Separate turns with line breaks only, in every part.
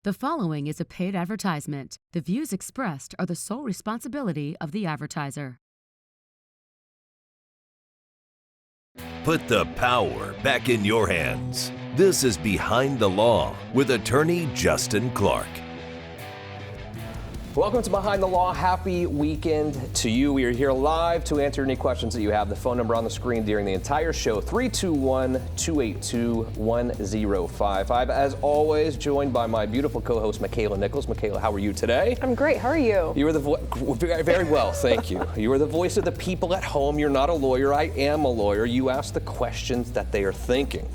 The following is a paid advertisement. The views expressed are the sole responsibility of the advertiser.
Put the power back in your hands. This is Behind the Law with attorney Justin Clark.
Welcome to Behind the Law. Happy weekend to you. We are here live to answer any questions that you have. The phone number on the screen during the entire show, 321-282-1055. As always, joined by my beautiful co-host, Michaela Nichols. Michaela, how are you today?
I'm great. How are you?
You are very well, thank you. You are the voice of the people at home. You're not a lawyer. I am a lawyer. You ask the questions that they are thinking.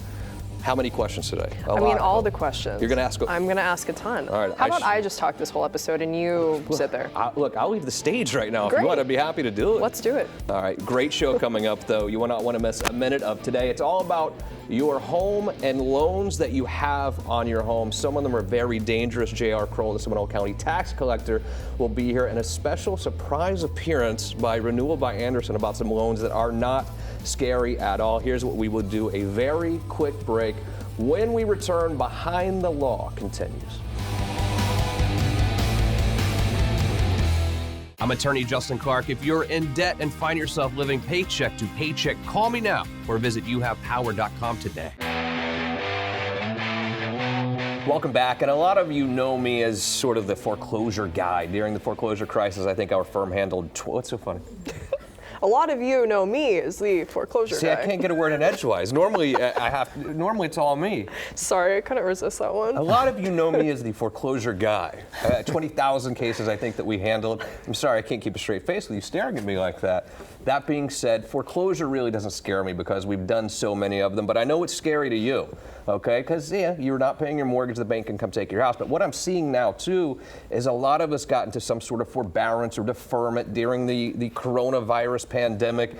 How many questions today?
All the questions.
You're going to ask?
I'm going to ask a ton.
All right.
How about I just talk this whole episode and you sit there?
I'll leave the stage right now.
Great.
If you want. I'd be happy to do it.
Let's do it.
All right. Great show coming up, though. You will not want to miss a minute of today. It's all about your home and loans that you have on your home. Some of them are very dangerous. J.R. Kroll, the Seminole County tax collector, will be here, and a special surprise appearance by Renewal by Andersen about some loans that are not scary at all. Here's what we will do: a very quick break. When we return, Behind the Law continues. I'm attorney Justin Clark. If you're in debt and find yourself living paycheck to paycheck, call me now or visit youhavepower.com today. Welcome back. And a lot of you know me as sort of the foreclosure guy. During the foreclosure crisis, I think our firm handled... What's so funny?
A lot of you know me as the foreclosure guy.
See, I can't get a word in edgewise. Normally, Normally, it's all me.
Sorry, I couldn't resist that one.
A lot of you know me as the foreclosure guy. 20,000 cases, I think, that we handled. I'm sorry, I can't keep a straight face with you staring at me like that. That being said, foreclosure really doesn't scare me because we've done so many of them, but I know it's scary to you, okay? Because, you're not paying your mortgage, the bank can come take your house. But what I'm seeing now, too, is a lot of us got into some sort of forbearance or deferment during the coronavirus pandemic,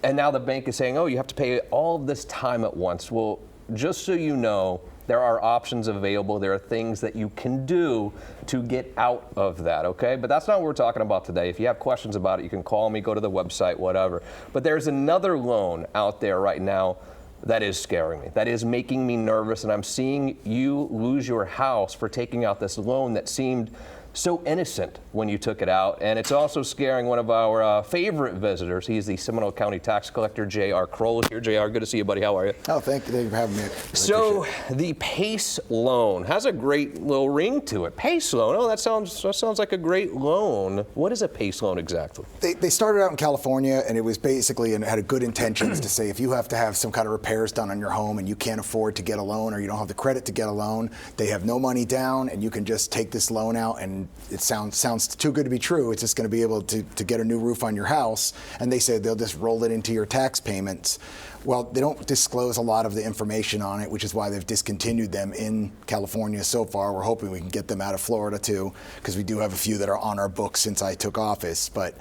and now the bank is saying, oh, you have to pay all of this time at once. Well, just so you know, there are options available. There are things that you can do to get out of that, okay? But that's not what we're talking about today. If you have questions about it, you can call me, go to the website, whatever. But there's another loan out there right now that is scaring me, that is making me nervous, and I'm seeing you lose your house for taking out this loan that seemed so innocent when you took it out. And it's also scaring one of our favorite visitors. He's the Seminole County tax collector, J.R. Kroll, is here. J.R., good to see you, buddy. How are you?
Oh, thank you for having me.
So the PACE loan has a great little ring to it. PACE loan, oh, that sounds like a great loan. What is a PACE loan exactly?
They started out in California, and it was basically, and had a good intentions to say if you have to have some kind of repairs done on your home and you can't afford to get a loan, or you don't have the credit to get a loan, they have no money down, and you can just take this loan out, and it sounds too good to be true. It's just going to be able to get a new roof on your house, and they said they'll just roll it into your tax payments. Well, they don't disclose a lot of the information on it, which is why they've discontinued them in California so far. We're hoping we can get them out of Florida too, because we do have a few that are on our books since I took office. But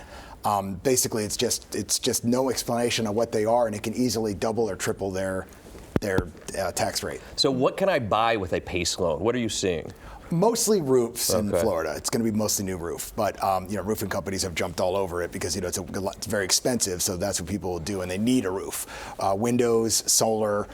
basically, it's just no explanation of what they are, and it can easily double or triple their tax rate.
So what can I buy with a PACE loan? What are you seeing?
Mostly roofs in Florida. It's going to be mostly new roof, but roofing companies have jumped all over it because it's very expensive. So that's what people will do, and they need a roof. Windows, solar,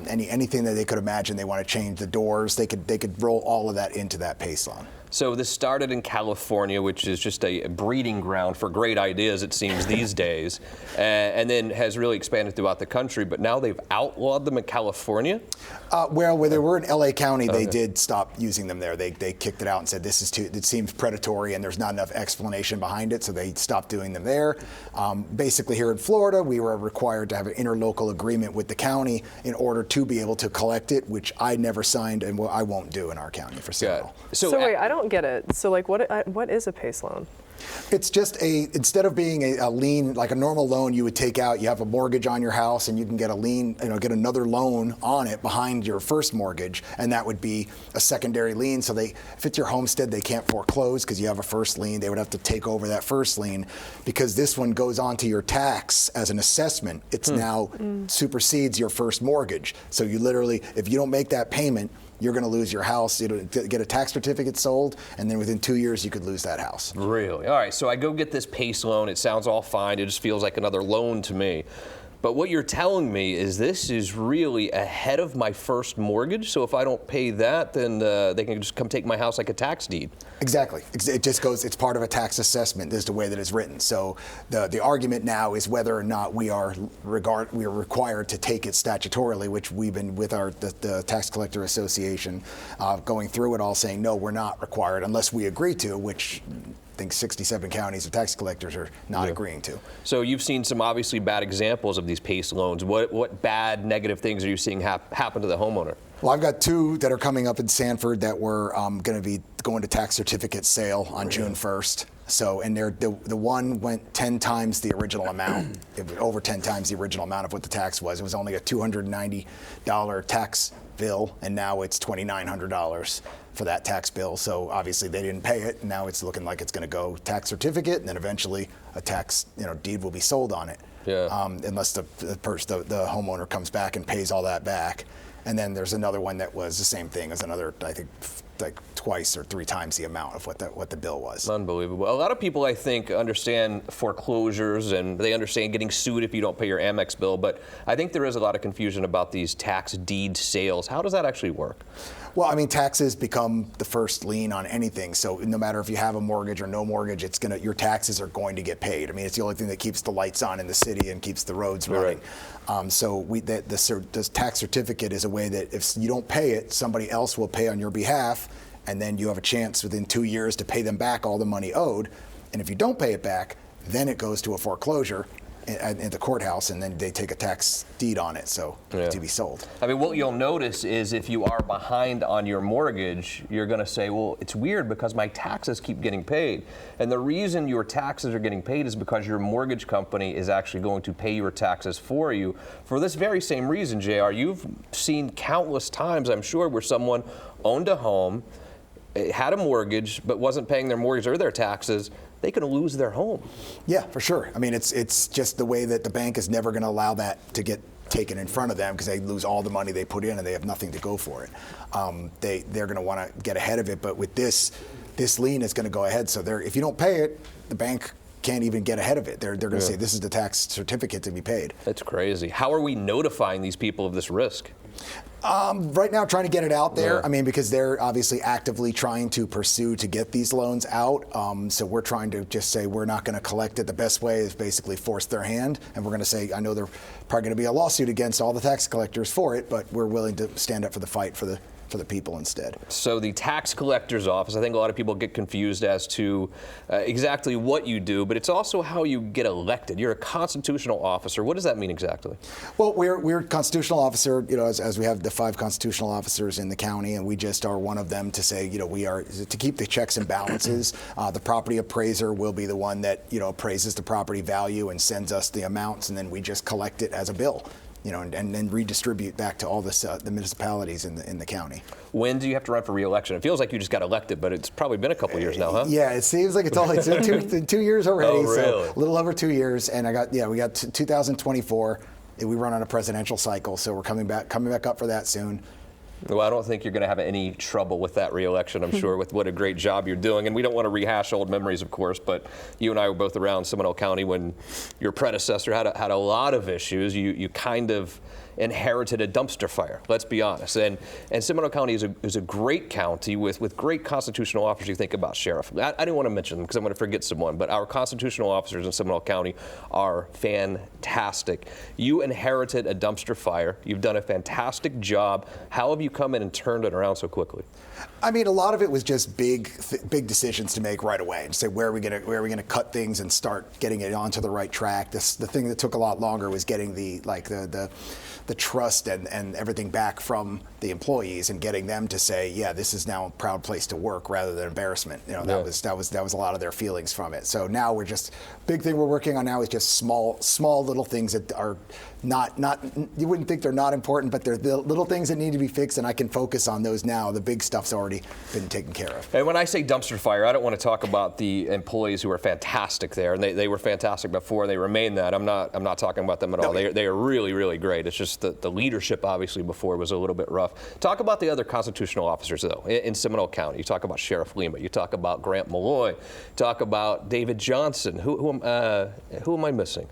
anything that they could imagine. They want to change the doors. They could roll all of that into that PACE loan.
So this started in California, which is just a breeding ground for great ideas, it seems, these days, and then has really expanded throughout the country. But now they've outlawed them in California?
Where they were in L.A. County, they did stop using them there. They kicked it out and said it seems predatory and there's not enough explanation behind it, so they stopped doing them there. Basically here in Florida, we were required to have an interlocal agreement with the county in order to be able to collect it, which I never signed and I won't do in our county for Seminole.
So wait, I don't get it. So what is a PACE loan?
It's just instead of being a lien, like a normal loan you would take out, you have a mortgage on your house and you can get a lien, get another loan on it behind your first mortgage, and that would be a secondary lien. So if it's your homestead, they can't foreclose because you have a first lien. They would have to take over that first lien because this one goes on to your tax as an assessment. It's now supersedes your first mortgage. So you literally, if you don't make that payment, you're going to lose your house. Get a tax certificate sold, and then within 2 years, you could lose that house.
Really? All right, so I go get this PACE loan. It sounds all fine. It just feels like another loan to me. But what you're telling me is this is really ahead of my first mortgage. So if I don't pay that, then they can just come take my house like a tax deed.
Exactly. It just goes, it's part of a tax assessment. This is the way that it's written. So the argument now is whether or not we are required to take it statutorily, which we've been with the Tax Collector Association going through it all saying, no, we're not required unless we agree to, which I think 67 counties of tax collectors are not agreeing to. So
you've seen some obviously bad examples of these PACE loans. What bad, negative things are you seeing happen to the homeowner?
Well, I've got two that are coming up in Sanford that were going to be going to tax certificate sale on June 1st. So, and the one went 10 times the original amount, over 10 times the original amount of what the tax was. It was only a $290 tax bill, and now it's $2,900 for that tax bill. So obviously they didn't pay it, and now it's looking like it's going to go tax certificate, and then eventually a tax deed will be sold on it. Unless the homeowner comes back and pays all that back. And then there's another one that was the same thing as another, I think, like twice or three times the amount of what the bill was.
Unbelievable. A lot of people, I think, understand foreclosures and they understand getting sued if you don't pay your Amex bill, but I think there is a lot of confusion about these tax deed sales. How does that actually work?
Well, I mean, taxes become the first lien on anything. So no matter if you have a mortgage or no mortgage, your taxes are going to get paid. I mean, it's the only thing that keeps the lights on in the city and keeps the roads running. Right. So the tax certificate is a way that if you don't pay it, somebody else will pay on your behalf, and then you have a chance within 2 years to pay them back all the money owed. And if you don't pay it back, then it goes to a foreclosure in the courthouse, and then they take a tax deed on it, so to be sold.
I mean, what you'll notice is if you are behind on your mortgage, you're going to say, well, it's weird because my taxes keep getting paid. And the reason your taxes are getting paid is because your mortgage company is actually going to pay your taxes for you. For this very same reason, JR, you've seen countless times, I'm sure, where someone owned a home, had a mortgage, but wasn't paying their mortgage or their taxes. They could lose their home.
Yeah, for sure. I mean, it's just the way that the bank is never going to allow that to get taken in front of them because they lose all the money they put in and they have nothing to go for it. They're going to want to get ahead of it, but with this lien is going to go ahead. So if you don't pay it, the bank can't even get ahead of it. They're going to say this is the tax certificate to be paid.
That's crazy. How are we notifying these people of this risk?
Right now, trying to get it out there. I mean, because they're obviously actively trying to pursue to get these loans out. So we're trying to just say we're not going to collect it. The best way is basically force their hand. And we're going to say, I know there's probably going to be a lawsuit against all the tax collectors for it, but we're willing to stand up for the fight for the people instead.
So the tax collector's office, I think a lot of people get confused as to exactly what you do, but it's also how you get elected. You're a constitutional officer. What does that mean exactly?
Well, we're a constitutional officer, as we have the 5 constitutional officers in the county, and we just are one of them to say, we are to keep the checks and balances. The property appraiser will be the one that, appraises the property value and sends us the amounts, and then we just collect it as a bill. And then redistribute back to all the municipalities in the county.
When do you have to run for re-election? It feels like you just got elected, but it's probably been a couple years now, huh?
Yeah, it seems like it's been 2 years already.
Oh, really?
So a little over 2 years, and we got 2024. We run on a presidential cycle, so we're coming back up for that soon.
Well, I don't think you're going to have any trouble with that re-election, I'm sure, with what a great job you're doing. And we don't want to rehash old memories, of course, but you and I were both around Seminole County when your predecessor had a lot of issues. You kind of inherited a dumpster fire, let's be honest. And Seminole County is a great county with great constitutional officers. You think about sheriff. I didn't want to mention them because I'm going to forget someone, but our constitutional officers in Seminole County are fantastic. You inherited a dumpster fire. You've done a fantastic job. How have you come in and turned it around so quickly?
I mean, a lot of it was just big decisions to make right away and say where are we going to cut things and start getting it onto the right track. The thing that took a lot longer was getting the trust and everything back from the employees and getting them to say, yeah, this is now a proud place to work rather than embarrassment. That was a lot of their feelings from it. So now big thing we're working on now is just small little things that are not you wouldn't think they're not important, but they're the little things that need to be fixed, and I can focus on those now. The big stuff's already been taken care of.
And when I say dumpster fire, I don't want to talk about the employees who are fantastic there, and they were fantastic before, and they remain that. I'm not talking about them at all. They are really, really great. It's just the leadership obviously before was a little bit rough. Talk about the other constitutional officers though in Seminole County. You talk about Sheriff Lima. You talk about Grant Malloy. Talk about David Johnson. Who am I missing?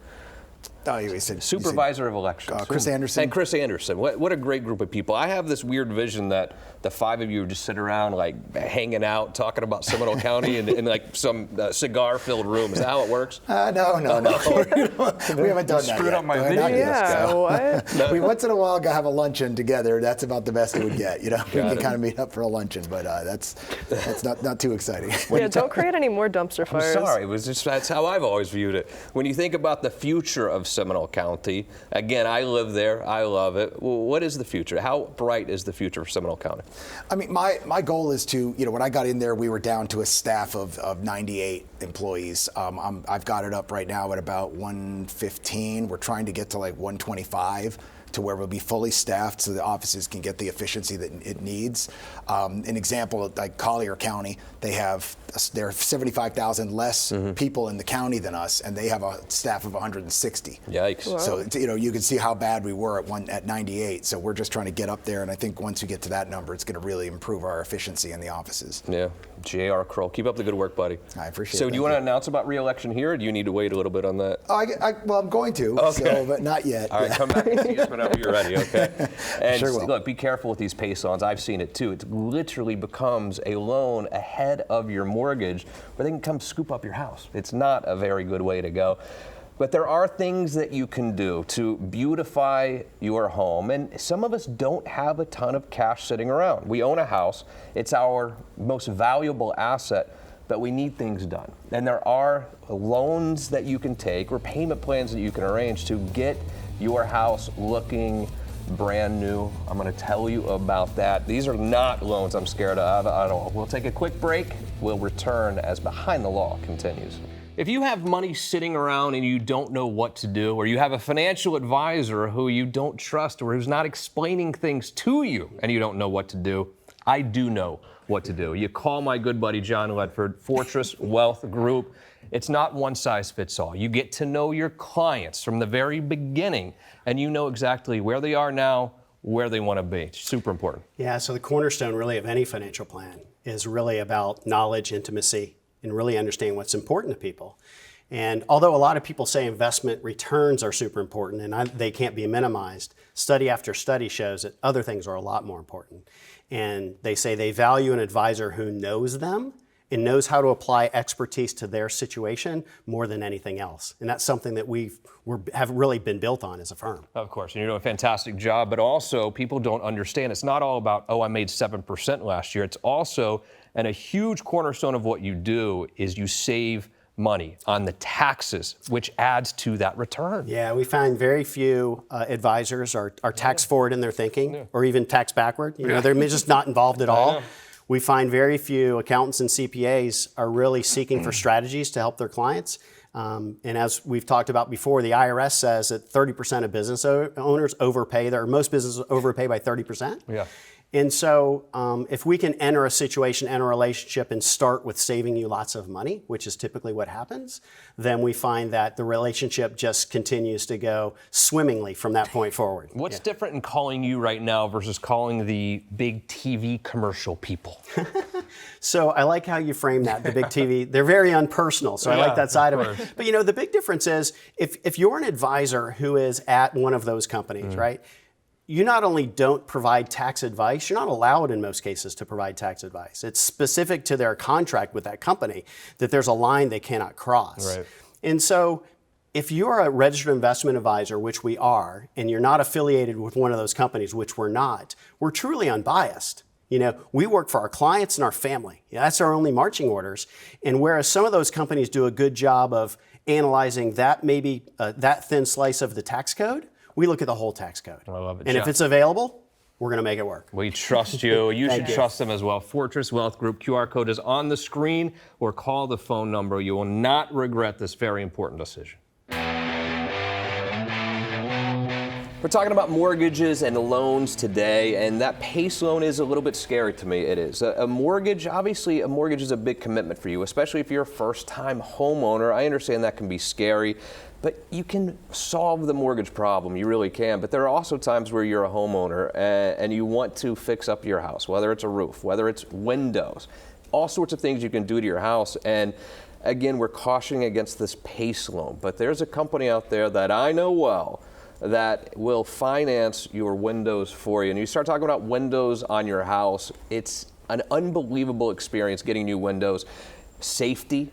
Oh, you said
Supervisor of elections.
Chris Andersen.
And Chris Andersen. What a great group of people. I have this weird vision that the five of you just sit around like hanging out, talking about Seminole County in like some cigar-filled room. Is that how it works?
No. We haven't done that
Screwed
yet.
up my
Not
video.
yet.
Yeah, what?
We once in a while have a luncheon together. That's about the best it would get. We
Got
can
it.
kind of meet up for a luncheon, but that's not too exciting.
Yeah, don't create any more dumpster
I'm
fires.
sorry, it was just that's how I've always viewed it. When you think about the future of Seminole County, again, I live there, I love it. Well, what is the future? How bright is the future for Seminole County?
I mean, my goal is to, when I got in there, we were down to a staff of 98 employees. I've got it up right now at about 115. We're trying to get to like 125. To where we'll be fully staffed so the offices can get the efficiency that it needs. An example, like Collier County, there are 75,000 less people in the county than us, and they have a staff of 160.
Yikes.
Wow.
So you can see how bad we were at 98. So we're just trying to get up there, and I think once we get to that number, it's going to really improve our efficiency in the offices.
Yeah, J.R. Kroll, keep up the good work, buddy.
I appreciate it.
So do you want to announce about re-election here, or do you need to wait a little bit on that?
Well, I'm going to,
Okay.
but not yet.
All right, come back and see us whenever you're ready, okay? And
Sure will.
look, be careful with these PACE loans. I've seen it too. It literally becomes a loan ahead of your mortgage where they can come scoop up your house. It's not a very good way to go. But there are things that you can do to beautify your home. And some of us don't have a ton of cash sitting around. We own a house. It's our most valuable asset, but we need things done. And there are loans that you can take or payment plans that you can arrange to get your house looking brand new. I'm going to tell you about that. These are not loans I'm scared of at all. We'll take a quick break. We'll return as Behind the Law continues. If you have money sitting around and you don't know what to do, or you have a financial advisor who you don't trust or who's not explaining things to you and you don't know what to do, I do know what to do. You call my good buddy John Ledford, Fortress Wealth Group. It's not one size fits all. You get to know your clients from the very beginning, and you know exactly where they are now, where they want to be. It's super important.
Yeah, so the cornerstone really of any financial plan is really about knowledge, intimacy, and really understanding what's important to people. And although a lot of people say investment returns are super important and they can't be minimized, study after study shows that other things are a lot more important. And they say they value an advisor who knows them and knows how to apply expertise to their situation more than anything else. And that's something that we have really been built on as a firm.
Of course, and you're doing a fantastic job, but also people don't understand. It's not all about, I made 7% last year. It's also, and a huge cornerstone of what you do is you save money on the taxes, which adds to that return.
Yeah, we find very few advisors are tax forward in their thinking or even tax backward. They're just not involved at all. We find very few accountants and CPAs are really seeking for strategies to help their clients. And as we've talked about before, the IRS says that 30% of business owners overpay, most businesses overpay by 30%.
Yeah.
And so if we can enter a situation, enter a relationship and start with saving you lots of money, which is typically what happens, then we find that the relationship just continues to go swimmingly from that point forward.
What's different in calling you right now versus calling the big TV commercial people?
So I like how you frame that, the big TV. They're very unpersonal, so I like that side of it. But the big difference is if you're an advisor who is at one of those companies, right? You not only don't provide tax advice, you're not allowed in most cases to provide tax advice. It's specific to their contract with that company that there's a line they cannot cross. Right. And so if you're a registered investment advisor, which we are, and you're not affiliated with one of those companies, which we're not, we're truly unbiased. We work for our clients and our family. That's our only marching orders. And whereas some of those companies do a good job of analyzing that maybe that thin slice of the tax code, we look at the whole tax code.
I love it.
And if it's available, we're going to make it work.
We trust you. You should trust them as well. Fortress Wealth Group QR code is on the screen, or call the phone number. You will not regret this very important decision. We're talking about mortgages and loans today, and that PACE loan is a little bit scary to me. It is. A mortgage, obviously, a mortgage is a big commitment for you, especially if you're a first-time homeowner. I understand that can be scary, but you can solve the mortgage problem. You really can. But there are also times where you're a homeowner and you want to fix up your house, whether it's a roof, whether it's windows, all sorts of things you can do to your house. And again, we're cautioning against this PACE loan, but there's a company out there that I know well that will finance your windows for you. And you start talking about windows on your house, it's an unbelievable experience getting new windows. Safety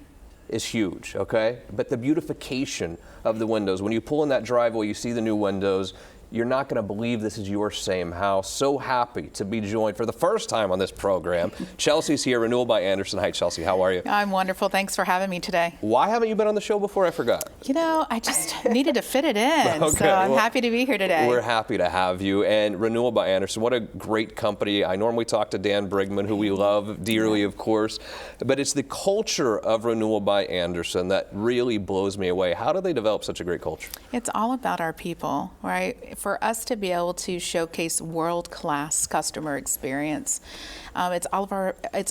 is huge, okay? But the beautification of the windows, when you pull in that driveway, you see the new windows, you're not going to believe this is your same house. So happy to be joined for the first time on this program. Chelsea's here, Renewal by Andersen. Hi, Chelsea. How are you?
I'm wonderful. Thanks for having me today.
Why haven't you been on the show before? I forgot.
You know, I just needed to fit it in,
Okay,
so I'm
well,
happy to be here today.
We're happy to have you. And Renewal by Andersen, what a great company. I normally talk to Dan Brigman, who we love dearly, of course. But it's the culture of Renewal by Andersen that really blows me away. How do they develop such a great culture?
It's all about our people, right? For us to be able to showcase world-class customer experience, it's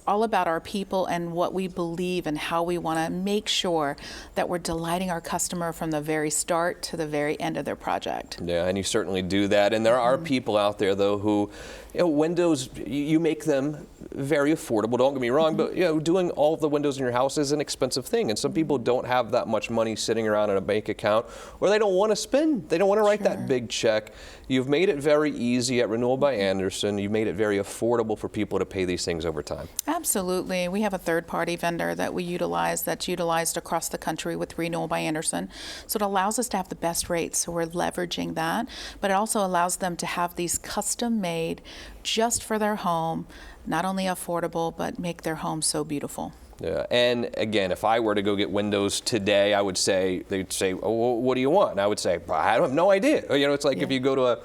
all about our people and what we believe and how we want to make sure that we're delighting our customer from the very start to the very end of their project.
Yeah, and you certainly do that. And there are people out there, though, who, windows, you make them very affordable, don't get me wrong, but doing all of the windows in your house is an expensive thing. And some people don't have that much money sitting around in a bank account, or they don't want to spend, they don't want to write that big check. You've made it very easy at Renewal by Andersen. You've made it very affordable for people to pay these things over time.
Absolutely. We have a third-party vendor that we utilize that's utilized across the country with Renewal by Andersen. So it allows us to have the best rates. So we're leveraging that, but it also allows them to have these custom-made just for their home, not only affordable, but make their home so beautiful.
Yeah, and again, if I were to go get windows today, I would say, they'd say, oh, what do you want? And I would say, I have no idea. It's like if you go to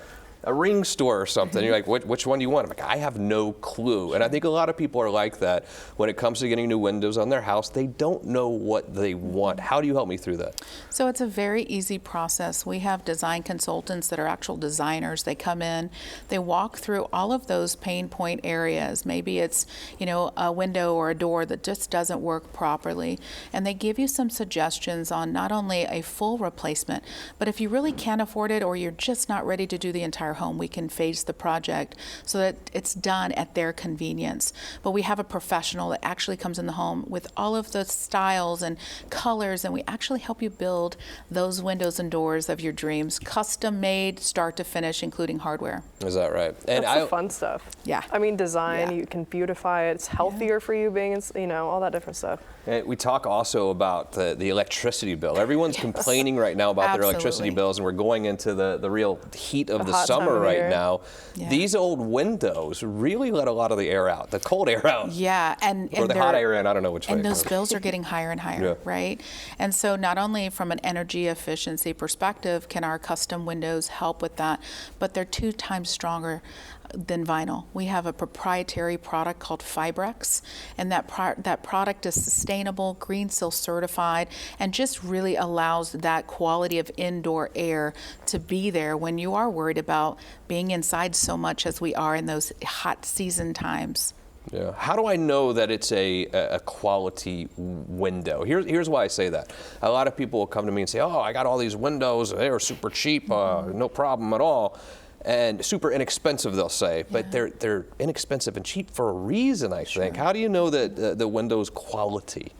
a ring store or something, you're like, which one do you want? I'm like, I have no clue. And I think a lot of people are like that when it comes to getting new windows on their house. They don't know what they want. How do you help me through that? So
it's a very easy process. We have design consultants that are actual designers. They come in, they walk through all of those pain point areas. Maybe it's, a window or a door that just doesn't work properly. And they give you some suggestions on not only a full replacement, but if you really can't afford it or you're just not ready to do the entire home, we can phase the project so that it's done at their convenience. But we have a professional that actually comes in the home with all of the styles and colors, and we actually help you build those windows and doors of your dreams, custom made, start to finish, including hardware. Is that right?
And that's the fun stuff.
Yeah.
I mean, design, you can beautify it. It's healthier for you being, all that different stuff.
And we talk also about the electricity bill. Everyone's complaining right now about their electricity bills, and we're going into the real heat of the summer right now. Yeah. These old windows really let a lot of the air out, the cold air out.
Yeah,
or the hot air in, I don't know which way.
And those bills are getting higher and higher, right? And so not only from an energy efficiency perspective can our custom windows help with that, but they're 2 times stronger than vinyl. We have a proprietary product called Fibrex, and that product is sustainable, Green Seal certified, and just really allows that quality of indoor air to be there when you are worried about being inside so much as we are in those hot season times.
Yeah. How do I know that it's a quality window? Here's why I say that. A lot of people will come to me and say, oh, I got all these windows, they were super cheap, no problem at all. And super inexpensive, they'll say, but they're inexpensive and cheap for a reason, I think. How do you know that the window's quality?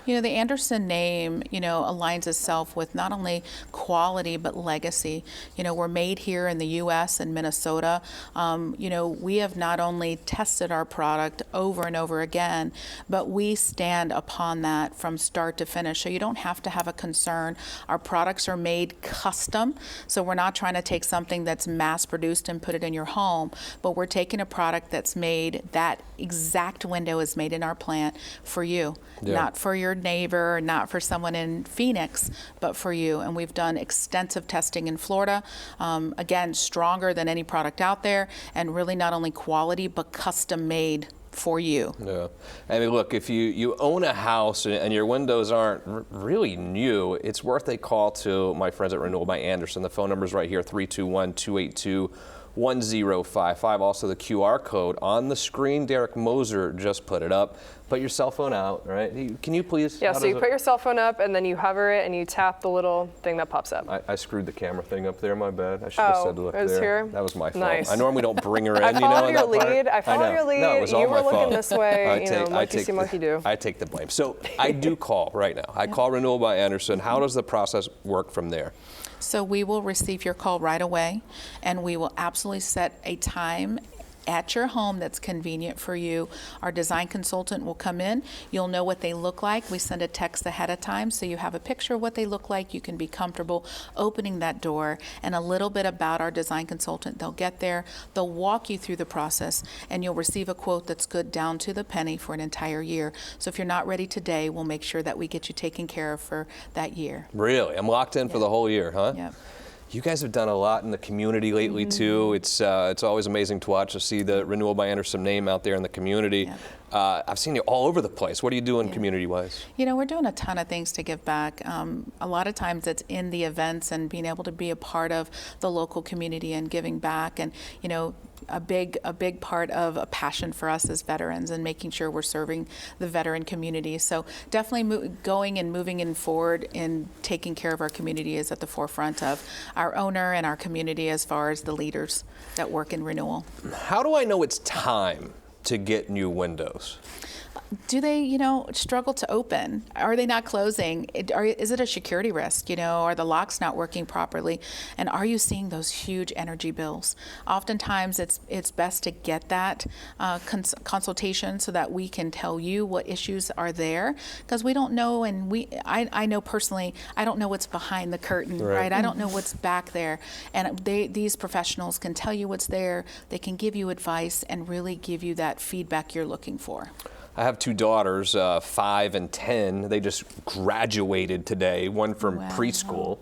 The Andersen name, aligns itself with not only quality but legacy. We're made here in the U.S. and Minnesota. We have not only tested our product over and over again, but we stand upon that from start to finish. So you don't have to have a concern. Our products are made custom, so we're not trying to take something that's mass produced and put it in your home, but we're taking a product that's made, that exact window is made in our plant for you, not for your neighbor, not for someone in Phoenix, but for you. And we've done extensive testing in Florida, again, stronger than any product out there, and really not only quality, but custom made for you.
Yeah. I mean, look, if you own a house and your windows aren't really new, it's worth a call to my friends at Renewal by Andersen. The phone number's right here, 321-282-1400. 1055. Also the QR code on the screen. Derek Moser just put it up. Put your cell phone out, right? Can you please?
Yeah, so you put your cell phone up and then you hover it and you tap the little thing that pops up.
I screwed the camera thing up there, my bad. I should have said look
it was
there.
here?
That was my fault.
Nice.
I normally don't bring her in,
I followed
in
your
that part.
lead. I followed your lead.
No, it was all
you
my
were looking
fault.
this way. Monkey see, monkey do.
I take the blame. So I do call right now. I call Renewal by Andersen. How does the process work from there?
So we will receive your call right away, and we will absolutely set a time at your home that's convenient for you. Our design consultant will come in. You'll know what they look like. We send a text ahead of time so you have a picture of what they look like. You can be comfortable opening that door, and a little bit about our design consultant. They'll get there, they'll walk you through the process, and you'll receive a quote that's good down to the penny for an entire year. So if you're not ready today, we'll make sure that we get you taken care of for that year.
Really? I'm locked in for the whole year, huh?
Yep.
You guys have done a lot in the community lately too. It's always amazing to watch, to see the Renewal by Andersen name out there in the community. I've seen you all over the place. What are you doing community-wise?
You know, we're doing a ton of things to give back. A lot of times it's in the events and being able to be a part of the local community and giving back. And, you know, a big part of a passion for us is veterans and making sure we're serving the veteran community. So definitely going and moving in forward and taking care of our community is at the forefront of our owner and our community as far as the leaders that work in Renewal.
How do I know it's time to get new windows?
Do they, you know, struggle to open? Are they not closing? Is it a security risk? You know, are the locks not working properly? And are you seeing those huge energy bills? Oftentimes, it's best to get that consultation so that we can tell you what issues are there, because we don't know, and I know personally, I don't know what's behind the curtain, right? I don't know what's back there, and these professionals can tell you what's there. They can give you advice and really give you that feedback you're looking for.
I have two daughters, 5 and 10. They just graduated today, one from preschool,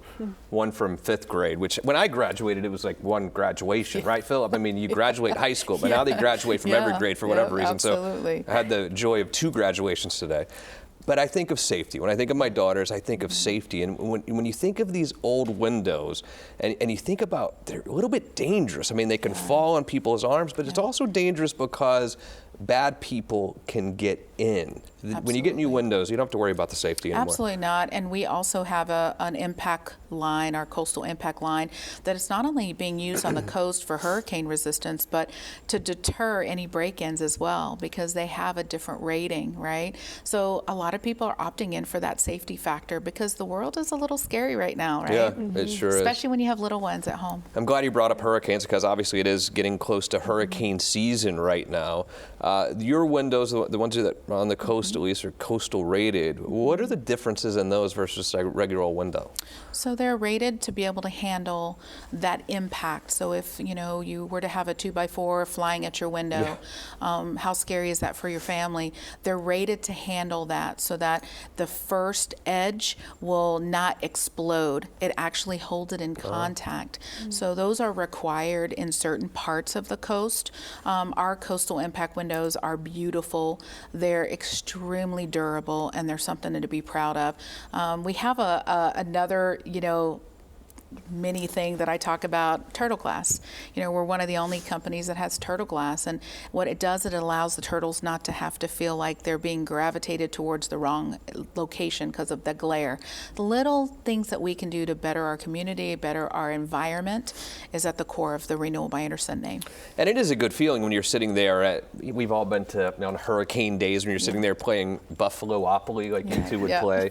one from 5th grade, which when I graduated, it was like one graduation, right, Philip? I mean, you graduate high school, but now they graduate from every grade for whatever reason.
Absolutely.
So I had the joy of 2 graduations today. But I think of safety. When I think of my daughters, I think of safety. And when you think of these old windows, and you think about, they're a little bit dangerous. I mean, they can fall on people's arms, but it's also dangerous because bad people can get in.
Absolutely.
When you get new windows, you don't have to worry about the safety anymore.
Absolutely not. And we also have an impact line, our coastal impact line, that is not only being used on the coast for hurricane resistance, but to deter any break-ins as well, because they have a different rating, right? So a lot of people are opting in for that safety factor because the world is a little scary right now, right?
Yeah, it sure is.
Especially when you have little ones at home.
I'm glad you brought up hurricanes, because obviously it is getting close to hurricane season right now. Your windows, the ones that are on the coast at least, are coastal rated. What are the differences in those versus a regular old window?
So they're rated to be able to handle that impact. So if you were to have a 2x4 flying at your window, how scary is that for your family? They're rated to handle that so that the first edge will not explode. It actually holds it in contact. So those are required in certain parts of the coast. Our coastal impact windows are beautiful. They're extremely durable, and they're something to be proud of. We have another, mini thing that I talk about, turtle glass. We're one of the only companies that has turtle glass, and what it does, it allows the turtles not to have to feel like they're being gravitated towards the wrong location because of the glare. The little things that we can do to better our community, better our environment, is at the core of the Renewal by Andersen name.
And it is a good feeling when you're sitting there we've all been to on hurricane days when you're sitting there playing Buffalo-opoly like you two would play.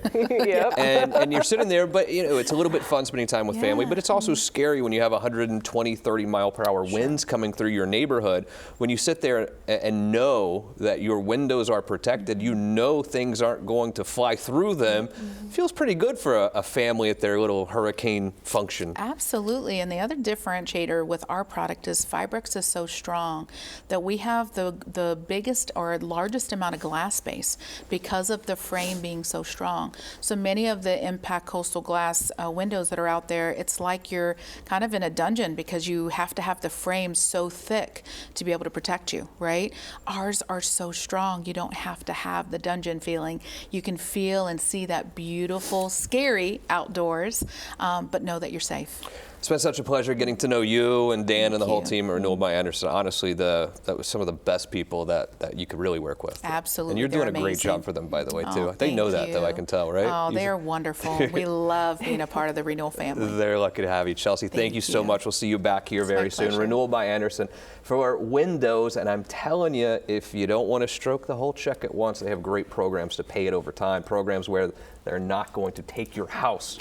And you're sitting there, but it's a little bit fun spending time with family, but it's also scary when you have 120, 30 mile per hour winds coming through your neighborhood. When you sit there and know that your windows are protected, things aren't going to fly through them. It feels pretty good for a family at their little hurricane function.
Absolutely. And the other differentiator with our product is Fibrex is so strong that we have the biggest or largest amount of glass space because of the frame being so strong. So many of the impact coastal glass windows that are out there, it's like you're kind of in a dungeon because you have to have the frame so thick to be able to protect you, right? Ours are so strong, you don't have to have the dungeon feeling. You can feel and see that beautiful, scary outdoors, but know that you're safe.
It's been such a pleasure getting to know you and Dan and the whole
you.
team at Renewal by Andersen. Honestly, that was some of the best people that you could really work with.
Absolutely.
And you're doing
They're
a great
amazing.
job for them, by the way,
Oh,
too. They know that,
thank
though, I
you.
can tell, right?
Oh, they're wonderful. We love being a part of the Renewal family.
They're lucky to have you. Chelsea, thank you so
you.
much. We'll see you back here
It's my
very soon.
pleasure.
Renewal by Andersen for windows. And I'm telling you, if you don't want to stroke the whole check at once, they have great programs to pay it over time, programs where they're not going to take your house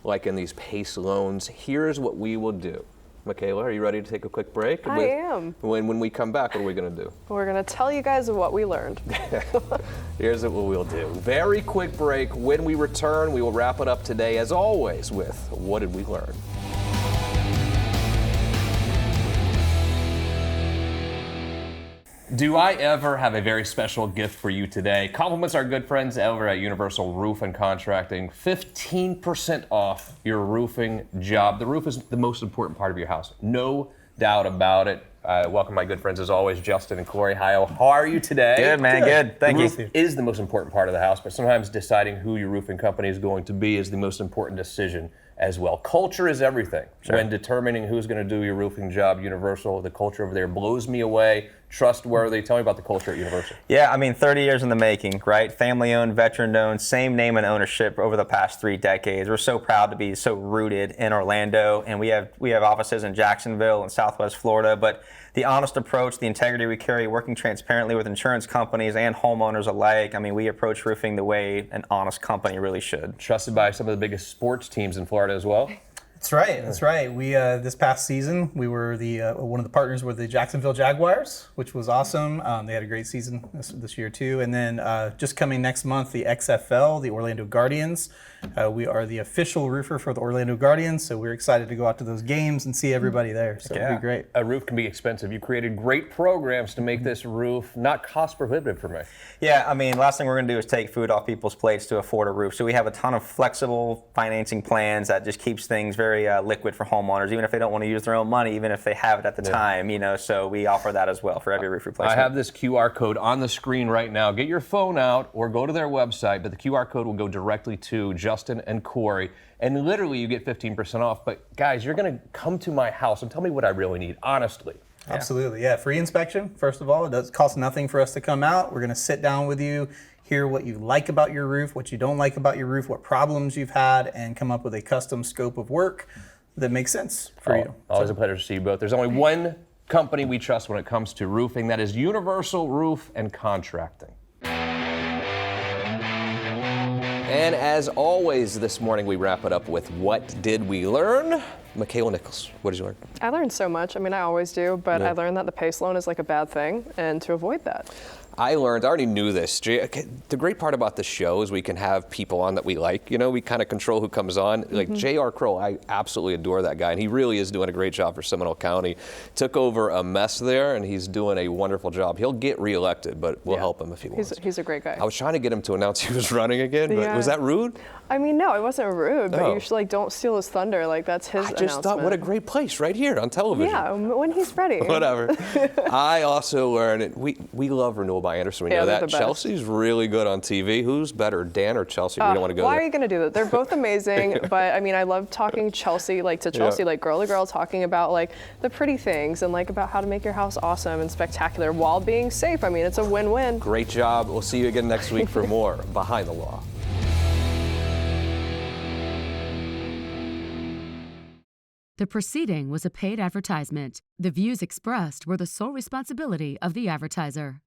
like in these PACE loans. Here's what we will do. Michaela, are you ready to take a quick break?
I am.
When we come back, what are we going to do?
We're going to tell you guys what we learned.
Here's what we'll do. Very quick break. When we return, we will wrap it up today, as always, with What Did We Learn? Do I ever have a very special gift for you today? Compliments our good friends over at Universal Roof and Contracting. 15% off your roofing job. The roof is the most important part of your house. No doubt about it. Welcome my good friends as always, Justin and Corey. Hi, how are you today?
Good, man, good. Thank you.
The roof is the most important part of the house, but sometimes deciding who your roofing company is going to be is the most important decision as well. Culture is everything. When determining who's going to do your roofing job, Universal, the culture over there blows me away. Trustworthy. Tell me about the culture at Universal.
Yeah, I mean, 30 years in the making, right? Family-owned, veteran-owned, same name and ownership over the past 3 decades. We're so proud to be so rooted in Orlando, and we have offices in Jacksonville and Southwest Florida, but the honest approach, the integrity we carry, working transparently with insurance companies and homeowners alike. I mean, we approach roofing the way an honest company really should.
Trusted by some of the biggest sports teams in Florida as well.
That's right. That's right. We this past season we were the one of the partners with the Jacksonville Jaguars, which was awesome. They had a great season this year too. And then just coming next month, the XFL, the Orlando Guardians. We are the official roofer for the Orlando Guardians, so we're excited to go out to those games and see everybody there. So it'll be great.
A roof can be expensive. You created great programs to make this roof not cost prohibitive for me.
Yeah, I mean, last thing we're going to do is take food off people's plates to afford a roof. So we have a ton of flexible financing plans that just keeps things very liquid for homeowners, even if they don't want to use their own money, even if they have it at the time, you know, so we offer that as well for every roof replacement.
I have this QR code on the screen right now. Get your phone out or go to their website, but the QR code will go directly to Justin and Corey, and literally you get 15% off. But guys, you're going to come to my house and tell me what I really need, honestly.
Absolutely, yeah. Free inspection, first of all. It does cost nothing for us to come out. We're going to sit down with you, hear what you like about your roof, what you don't like about your roof, what problems you've had, and come up with a custom scope of work that makes sense for you.
Always a pleasure to see you both. There's only one company we trust when it comes to roofing. That is Universal Roof and Contracting. And as always, this morning we wrap it up with What Did We Learn? Michaela Nichols, what did you learn?
I learned so much. I mean, I always do, but I learned that the PACE loan is like a bad thing, and to avoid that.
I already knew this. The great part about the show is we can have people on that we like. You know, we kind of control who comes on. Like J.R. Kroll, I absolutely adore that guy, and he really is doing a great job for Seminole County. Took over a mess there, and he's doing a wonderful job. He'll get reelected, but we'll help him if he wants.
He's a great guy.
I was trying to get him to announce he was running again, but was that rude?
I mean, no, it wasn't rude, but you should, like, don't steal his thunder. Like, that's his announcement.
I just thought, what a great place right here on television.
Yeah, when he's ready.
Whatever. I also learned, we love Renewal by Andersen. We know that. Chelsea's really good on TV. Who's better, Dan or Chelsea? We don't want to go
why
there.
are you going to do that? They're both amazing, but I mean, I love talking Chelsea, like girl to girl, talking about like the pretty things and like about how to make your house awesome and spectacular while being safe. I mean, it's a win-win.
Great job. We'll see you again next week for more Behind the Law.
The proceeding was a paid advertisement. The views expressed were the sole responsibility of the advertiser.